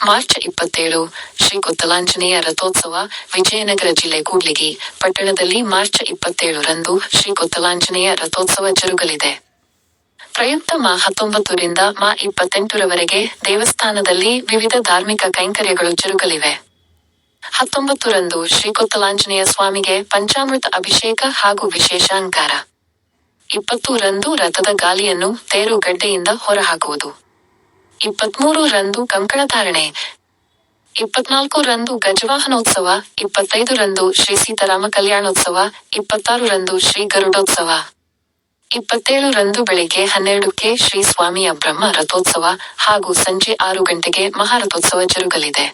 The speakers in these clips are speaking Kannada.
ಮಾರ್ಚ್ 27 ಶ್ರೀ ಕೊತ್ತಲಾಂಜನೇಯ ರಥೋತ್ಸವ ವಿಜಯನಗರ ಜಿಲ್ಲೆ ಕೂಡ್ಲಿಗಿ ಪಟ್ಟಣದಲ್ಲಿ ಮಾರ್ಚ್ 27ರಂದು ಶ್ರೀ ಕೊತ್ತಲಾಂಜನೇಯ ರಥೋತ್ಸವ ಜರುಗಲಿದೆ. ಪ್ರಯುಕ್ತ ಮಾ 19 ರಿಂದ ಮಾ 28ರವರೆಗೆ ದೇವಸ್ಥಾನದಲ್ಲಿ ವಿವಿಧ ಧಾರ್ಮಿಕ ಕೈಂಕರ್ಯಗಳು ಜರುಗಲಿವೆ. 19ರಂದು ಶ್ರೀ ಕೊತ್ತಲಾಂಜನೇಯ ಸ್ವಾಮಿಗೆ ಪಂಚಾಮೃತ ಅಭಿಷೇಕ ಹಾಗೂ ವಿಶೇಷ ಅಲಂಕಾರ. 20ರಂದು ರಥದ ಗಾಲಿಯನ್ನು ತೇರು ಗಡ್ಡೆಯಿಂದ ಹೊರಹಾಕುವುದು. 23ರಂದು ಕಂಕಣಧಾರಣೆ. 24ರಂದು ಗಜವಾಹನೋತ್ಸವ. 25ರಂದು ಶ್ರೀ ಸೀತಾರಾಮ ಕಲ್ಯಾಣೋತ್ಸವ. 26ರಂದು ಶ್ರೀ ಗರುಡೋತ್ಸವ. 27ರಂದು ಬೆಳಿಗ್ಗೆ 12ಕ್ಕೆ ಶ್ರೀ ಸ್ವಾಮಿಯ ಬ್ರಹ್ಮ ರಥೋತ್ಸವ ಹಾಗೂ ಸಂಜೆ 6 ಗಂಟೆಗೆ ಮಹಾರಥೋತ್ಸವ ಜರುಗಲಿದೆ.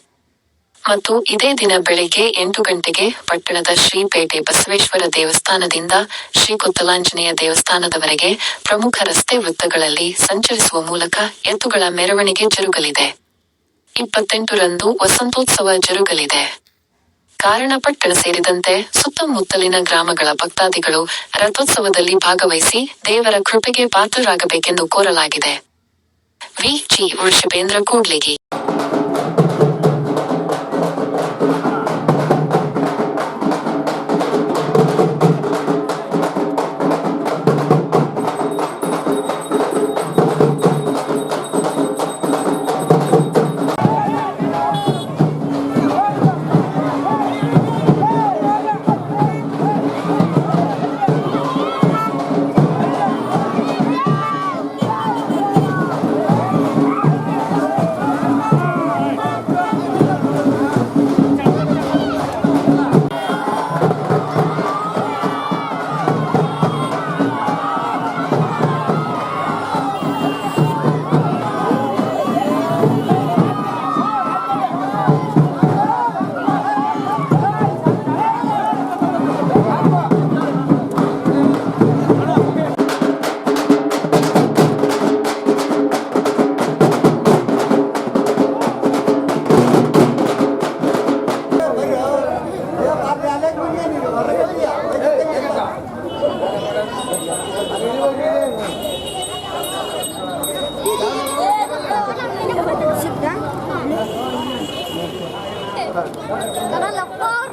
ಮತ್ತು ಇದೇ ದಿನ ಬೆಳಿಗ್ಗೆ 8 ಗಂಟೆಗೆ ಪಟ್ಟಣದ ಶ್ರೀ ಪೇಟೆ ಬಸವೇಶ್ವರ ದೇವಸ್ಥಾನದಿಂದ ಶ್ರೀ ಕೊತ್ತಲಾಂಜನೇಯ ದೇವಸ್ಥಾನದವರೆಗೆ ಪ್ರಮುಖ ರಸ್ತೆ ವೃತ್ತಗಳಲ್ಲಿ ಸಂಚರಿಸುವ ಮೂಲಕ ಎತ್ತುಗಳ ಮೆರವಣಿಗೆ ಜರುಗಲಿದೆ. 28ರಂದು ವಸಂತೋತ್ಸವ ಜರುಗಲಿದೆ. ಕಾರಣ ಪಟ್ಟಣ ಸೇರಿದಂತೆ ಸುತ್ತಮುತ್ತಲಿನ ಗ್ರಾಮಗಳ ಭಕ್ತಾದಿಗಳು ರಥೋತ್ಸವದಲ್ಲಿ ಭಾಗವಹಿಸಿ ದೇವರ ಕೃಪೆಗೆ ಪಾತ್ರರಾಗಬೇಕೆಂದು ಕೋರಲಾಗಿದೆ. V. G. Vrishabhendra Kudligi. Karena lapar.